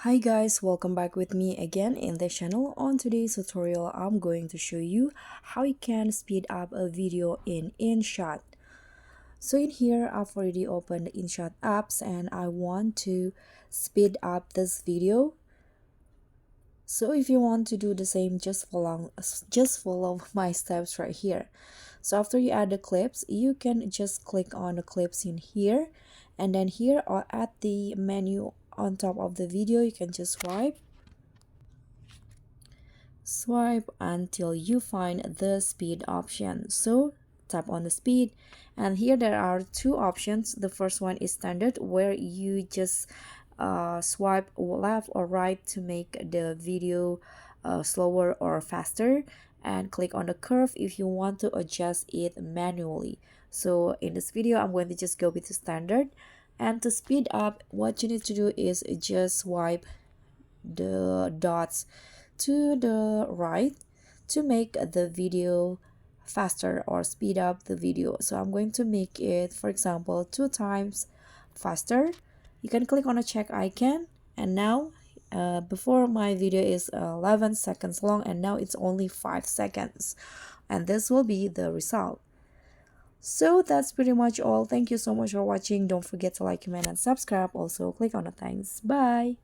Hi guys, welcome back with me again in the channel. On today's tutorial, I'm going to show you how you can speed up a video in Inshot. So in here, I've already opened Inshot apps and I want to speed up this video. So if you want to do the same, just follow my steps right here. So after you add the clips, you can just click on the clips in here, and then here or at the menu on top of the video, you can just swipe until you find the speed option. So tap on the speed, and here there are two options. The first one is standard, where you just swipe left or right to make the video slower or faster, and click on the curve if you want to adjust it manually. So in this video, I'm going to just go with the standard, and to speed up, what you need to do is just swipe the dots to the right to make the video faster or speed up the video. So I'm going to make it, for example, 2 times faster. You can click on a check icon, and now before my video is 11 seconds long, and now it's only 5 seconds, and this will be the result. So that's pretty much all. Thank you so much for watching. Don't forget to like, comment, and subscribe. Also click on the thanks. Bye.